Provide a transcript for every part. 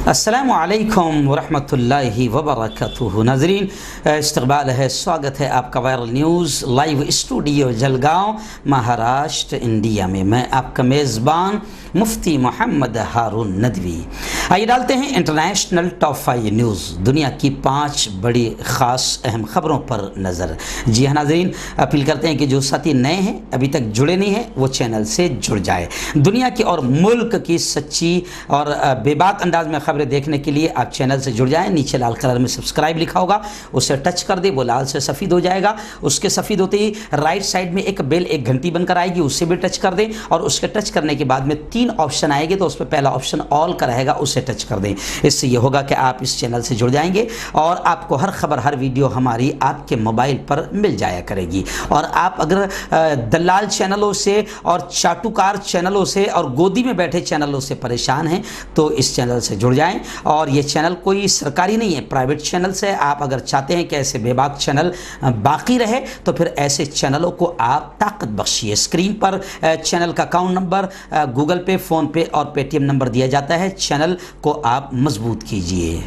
अस्सलामु अलैकुम वरहमतुल्लाहि वबरकातुहू। नाज़रीन, इस्तक़बाल है, स्वागत है आपका viral news live studio Jalgaon, Maharashtra, India में। मैं आपका मेज़बान मुफ्ती मोहम्मद हारून नदवी। आइए डालते हैं इंटरनेशनल टॉप 5 न्यूज़, दुनिया की 5 बड़ी ख़ास अहम ख़बरों पर नज़र। जी हाँ नाज़रीन, अपील करते हैं कि जो साथी नए हैं, अभी तक जुड़े नहीं हैं, वो चैनल से जुड़ जाए। दुनिया की और मुल्क की सच्ची और बेबाक अंदाज में खबरें देखने के लिए आप चैनल से जुड़ जाएं। नीचे लाल कलर में सब्सक्राइब लिखा होगा, उसे टच कर दे, वो लाल से सफ़ेद हो जाएगा। उसके सफ़ेद होते ही राइट साइड में एक बेल, एक घंटी बनकर आएगी, उससे भी टच कर दें। और उसके टच करने के बाद में 3 ऑप्शन आएंगे, तो उसमें पहला ऑप्शन ऑल का रहेगा, उसे टच कर दें। इससे ये होगा कि आप इस चैनल से जुड़ जाएंगे और आपको हर खबर, हर वीडियो हमारी आपके मोबाइल पर मिल जाया करेगी। और आप अगर दलाल चैनलों से और चाटुकार चैनलों से और गोदी में बैठे चैनलों से परेशान हैं, तो इस चैनल से जुड़ जाएं। और ये चैनल कोई सरकारी नहीं है, प्राइवेट चैनल से। आप अगर चाहते हैं कि ऐसे बेबाक चैनल बाकी रहे, तो फिर ऐसे चैनलों को आप ताकत बख्शिए। स्क्रीन पर चैनल का अकाउंट नंबर, गूगल पे, फ़ोन पे और पेटीएम नंबर दिया जाता है। चैनल को आप मजबूत कीजिए।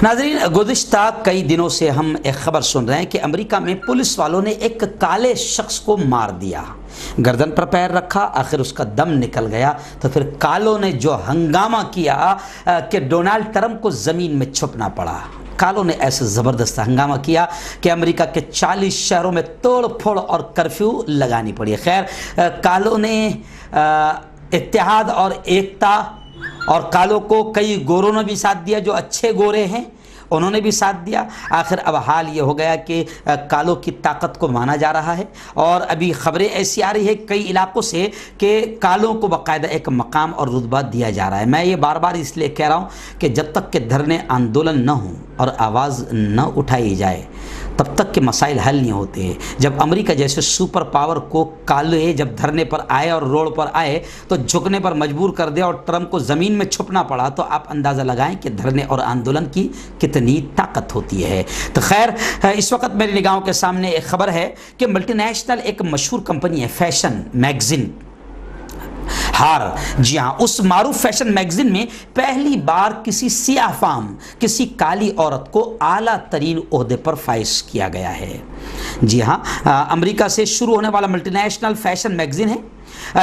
नाज़रीन, गुज़िश्ता कई दिनों से हम एक खबर सुन रहे हैं कि अमेरिका में पुलिस वालों ने एक काले शख्स को मार दिया, गर्दन पर पैर रखा, आखिर उसका दम निकल गया। तो फिर कालों ने जो हंगामा किया कि डोनाल्ड ट्रंप को ज़मीन में छुपना पड़ा। कालों ने ऐसे ज़बरदस्त हंगामा किया कि अमेरिका के 40 शहरों में तोड़ फोड़ और कर्फ्यू लगानी पड़ी। खैर, कालों ने इत्तेहाद और एकता, और कालों को कई गोरों ने भी साथ दिया, जो अच्छे गोरे हैं उन्होंने भी साथ दिया। आखिर अब हाल ये हो गया कि कालों की ताकत को माना जा रहा है। और अभी खबरें ऐसी आ रही है कई इलाकों से कि कालों को बाकायदा एक मकाम और रुतबा दिया जा रहा है। मैं ये बार बार इसलिए कह रहा हूँ कि जब तक के धरने आंदोलन न हो और आवाज़ न उठाई जाए, तब तक के मसाइल हल नहीं होते। जब अमेरिका जैसे सुपर पावर को काले जब धरने पर आए और रोड पर आए तो झुकने पर मजबूर कर दिया और ट्रंप को ज़मीन में छुपना पड़ा, तो आप अंदाज़ा लगाएं कि धरने और आंदोलन की कितनी ताकत होती है। तो खैर, इस वक्त मेरी निगाहों के सामने एक खबर है कि मल्टीनेशनल एक मशहूर कंपनी है, फैशन मैगज़ीन हार। जी हाँ, उस मारूफ फैशन मैगजीन में पहली बार किसी सियाह फाम, किसी काली औरत को आला तरीन ओहदे पर फाइज किया गया है। जी हाँ, अमेरिका से शुरू होने वाला मल्टीनेशनल फैशन मैगजीन है,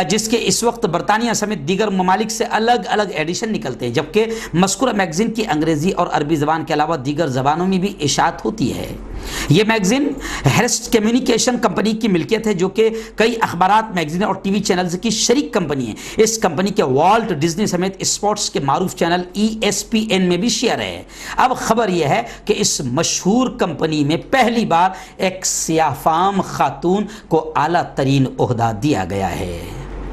जिसके इस वक्त बरतानिया समेत दीगर ममालिक से अलग अलग एडिशन निकलते हैं, जबकि मज़कूरा मैगजीन की अंग्रेज़ी और अरबी ज़बान के अलावा दीगर ज़बानों में भी इशाअत होती है। ये मैगजीन हेरिस्ट कम्युनिकेशन कंपनी की मिल्कियत है, जो कि कई अखबारात, मैगजीन और टीवी चैनल्स की शरीक कंपनी है। इस कंपनी के वॉल्ट डिज्नी समेत स्पोर्ट्स के मारूफ चैनल ESPN में भी शेयर है। अब खबर यह है कि इस मशहूर कंपनी में पहली बार एक सियाफाम खातून को आला तरीन ओहदा दिया गया है।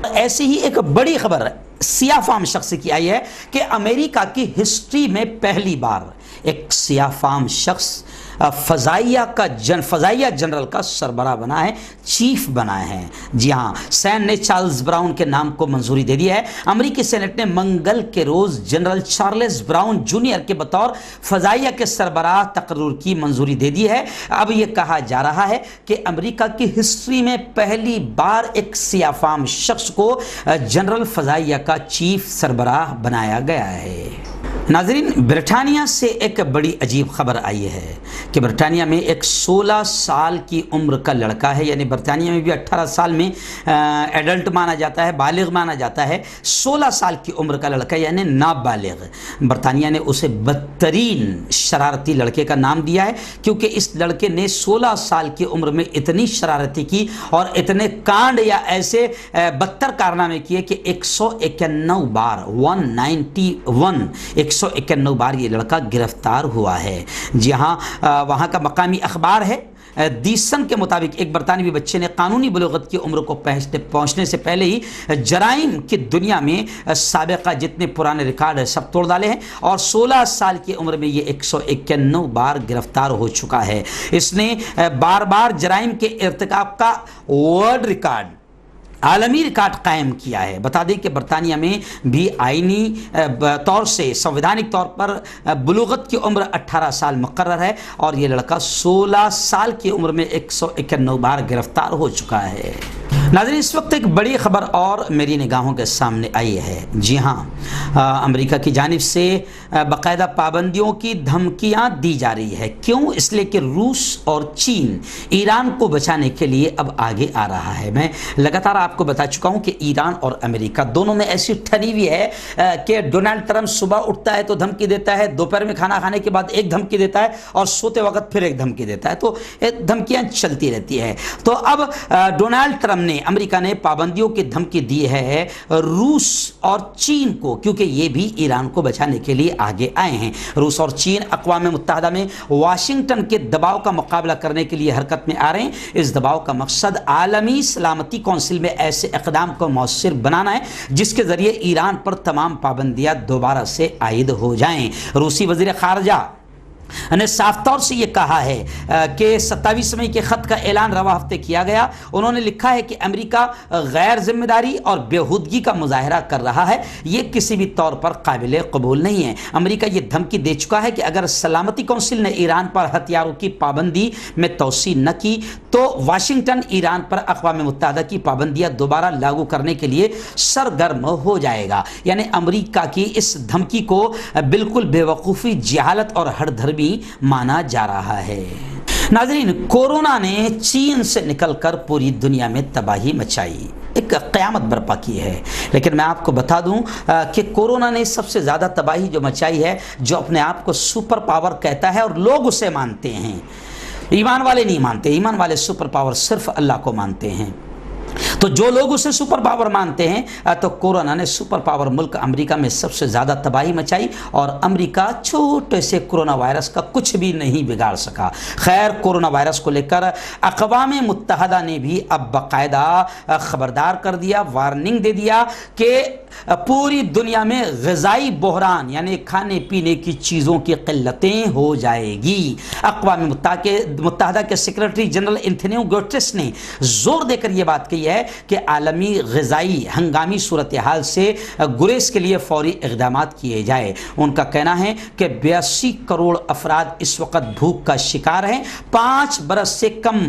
ऐसी ही एक बड़ी खबर सियाफाम शख्स की आई है कि अमेरिका की हिस्ट्री में पहली बार एक सियाफाम शख्स फ़ज़ाइया जनरल का सरबराह बना है, चीफ बना है। जी हाँ, सैन ने चार्ल्स ब्राउन के नाम को मंजूरी दे दी है। अमेरिकी सेनेट ने मंगल के रोज़ जनरल चार्ल्स ब्राउन जूनियर के बतौर फ़ज़ाइया के सरबराह तकर्रुर की मंजूरी दे दी है। अब यह कहा जा रहा है कि अमेरिका की हिस्ट्री में पहली बार एक सियाफाम शख्स को जनरल फ़ज़ाइया का चीफ सरबराह बनाया गया है। नाज़रीन, ब्रिटानिया से एक बड़ी अजीब खबर आई है कि ब्रिटानिया में एक 16 साल की उम्र का लड़का है, यानी ब्रिटानिया में भी 18 साल में एडल्ट माना जाता है, बालिग माना जाता है। 16 साल की उम्र का लड़का यानी नाबालिग, ब्रिटानिया ने उसे बदतरीन शरारती लड़के का नाम दिया है, क्योंकि इस लड़के ने 16 साल की उम्र में इतनी शरारती की और इतने कांड या ऐसे बदतर कारनामे किए कि 191 बार 191 बार ये लड़का गिरफ्तार हुआ है। जी हाँ, वहाँ का मकामी अखबार है दी सन के मुताबिक एक बरतानवी बच्चे ने कानूनी बलूगत की उम्र को पहुँचने से पहले ही जराइम की दुनिया में साबिका जितने पुराने रिकॉर्ड है सब तोड़ डाले हैं, और 16 साल की उम्र में ये 191 बार गिरफ्तार हो चुका है। इसने बार बार जराइम के इर्तिकाब का वर्ल्ड रिकॉर्ड, आलमी रिकॉर्ड कायम किया है। बता दें कि बरतानिया में भी आइनी तौर से, संवैधानिक तौर पर बुलूगत की उम्र 18 साल मुकर्रर है, और ये लड़का 16 साल की उम्र में 191 बार गिरफ्तार हो चुका है। नाज़रीन, इस वक्त एक बड़ी ख़बर और मेरी निगाहों के सामने आई है। जी हाँ, अमेरिका की जानिब से باقاعدہ پابندیوں کی دھمکیاں دی جا رہی ہے. کیوں؟ اس لیے کہ روس اور چین ایران کو بچانے کے لیے اب آگے آ رہا ہے. میں لگاتار آپ کو بتا چکا ہوں کہ ایران اور امریکہ دونوں میں ایسی ٹھنی ہوئی ہے کہ ڈونلڈ ٹرمپ صبح اٹھتا ہے تو دھمکی دیتا ہے, دوپہر میں کھانا کھانے کے بعد ایک دھمکی دیتا ہے اور سوتے وقت پھر ایک دھمکی دیتا ہے, تو دھمکیاں چلتی رہتی ہے. تو اب ڈونلڈ ٹرمپ نے, امریکہ نے پابندیوں کی دھمکی دی ہے روس اور چین کو, کیونکہ یہ بھی ایران کو بچانے کے لیے آگے آئے ہیں. روس اور چین اقوام متحدہ میں واشنگٹن کے دباؤ کا مقابلہ کرنے کے لیے حرکت میں آ رہے ہیں. اس دباؤ کا مقصد عالمی سلامتی کونسل میں ایسے اقدام کو مؤثر بنانا ہے جس کے ذریعے ایران پر تمام پابندیاں دوبارہ سے عائد ہو جائیں. روسی وزیر خارجہ نے صاف طور سے یہ کہا ہے کہ 27 مئی کے خط کا اعلان رواں ہفتے کیا گیا. انہوں نے لکھا ہے کہ امریکہ غیر ذمہ داری اور بیہودگی کا مظاہرہ کر رہا ہے, یہ کسی بھی طور پر قابل قبول نہیں ہے. امریکہ یہ دھمکی دے چکا ہے کہ اگر سلامتی کونسل نے ایران پر ہتھیاروں کی پابندی میں توسیع نہ کی تو واشنگٹن ایران پر اقوام متحدہ کی پابندیاں دوبارہ لاگو کرنے کے لیے سرگرم ہو جائے گا. یعنی امریکہ کی اس دھمکی کو بالکل بے وقوفی, جہالت اور ہر دھرمی مانا جا رہا ہے. ناظرین, کورونا نے چین سے نکل کر پوری دنیا میں تباہی مچائی, ایک قیامت برپا کی ہے. لیکن میں آپ کو بتا دوں کہ کورونا نے سب سے زیادہ تباہی جو مچائی ہے, جو اپنے آپ کو سپر پاور کہتا ہے اور لوگ اسے مانتے ہیں. ایمان والے نہیں مانتے, ایمان والے سپر پاور صرف اللہ کو مانتے ہیں. تو جو لوگ اسے سپر پاور مانتے ہیں, تو کورونا نے سپر پاور ملک امریکہ میں سب سے زیادہ تباہی مچائی اور امریکہ چھوٹے سے کورونا وائرس کا کچھ بھی نہیں بگاڑ سکا. خیر, کورونا وائرس کو لے کر اقوام متحدہ نے بھی اب باقاعدہ خبردار کر دیا, وارننگ دے دیا کہ پوری دنیا میں غذائی بحران یعنی کھانے پینے کی چیزوں کی قلتیں ہو جائے گی. اقوام متحدہ کے سیکرٹری جنرل انتونیو گوٹریس نے زور دے کر یہ بات کہی ہے کہ عالمی غذائی ہنگامی صورتحال سے گریز کے لیے فوری اقدامات کیے جائے. ان کا کہنا ہے کہ 82 کروڑ افراد اس وقت بھوک کا شکار ہیں. 5 برس سے کم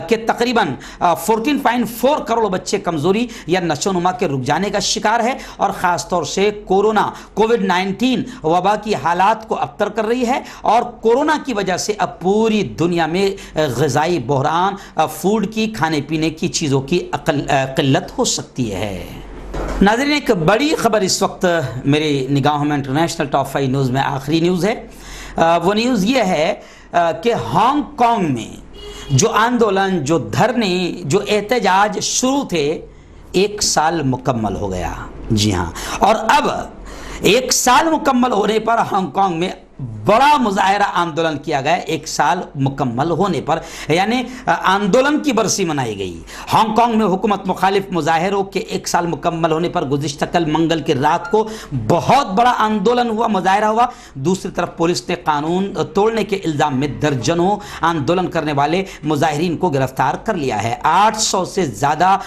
کے تقریباً 14.4 کروڑ بچے کمزوری یا نشو و نما کے رک جانے کا شکار ہے اور خاص طور سے کووڈ-19 وبا کی حالات کو ابتر کر رہی ہے اور کورونا کی وجہ سے اب پوری دنیا میں غذائی بحران, فوڈ کی, کھانے پینے کی چیزوں کی قلت ہو سکتی ہے. ناظرین, ایک بڑی خبر اس وقت میری نگاہوں میں انٹرنیشنل ٹاپ 5 نیوز میں آخری نیوز ہے. وہ نیوز یہ ہے کہ ہانگ کانگ میں جو آندولن, جو دھرنے, جو احتجاج شروع تھے, 1 سال مکمل ہو گیا. جی ہاں, اور اب 1 سال مکمل ہونے پر ہانگ کانگ میں بڑا مظاہرہ آندولن کیا گیا. 1 سال مکمل ہونے پر یعنی آندولن کی برسی منائی گئی. ہانگ کانگ میں حکومت مخالف مظاہروں کے 1 سال مکمل ہونے پر گزشتہ کل منگل کی رات کو بہت بڑا آندولن ہوا, مظاہرہ ہوا. دوسری طرف پولیس نے قانون توڑنے کے الزام میں درجنوں آندولن کرنے والے مظاہرین کو گرفتار کر لیا ہے. 800 سے زیادہ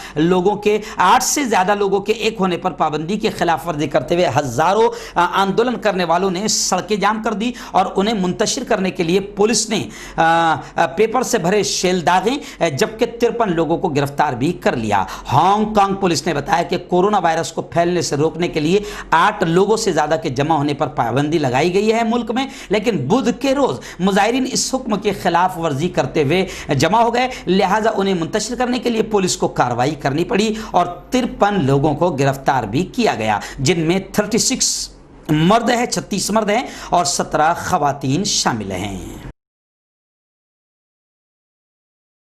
لوگوں کے ایک ہونے پر پابندی کی خلاف ورزی کرتے ہوئے ہزاروں آندولن کرنے والوں نے سڑکیں جام کر دی اور انہیں منتشر کرنے کے لیے پولیس نے پیپر سے بھرے شیل داغے, جبکہ 53 لوگوں کو گرفتار بھی کر لیا. ہانگ کانگ پولیس نے بتایا کہ کورونا وائرس کو پھیلنے سے روکنے کے لیے 8 لوگوں سے زیادہ کے جمع ہونے پر پابندی لگائی گئی ہے ملک میں, لیکن بدھ کے روز مظاہرین اس حکم کی خلاف ورزی کرتے ہوئے جمع ہو گئے, لہٰذا انہیں منتشر کرنے کے لیے پولیس کو کارروائی کرنی پڑی اور 53 لوگوں کو گرفتار بھی کیا گیا, جن میں 36 مرد ہیں, 36 مرد ہیں اور 17 خواتین شامل ہیں.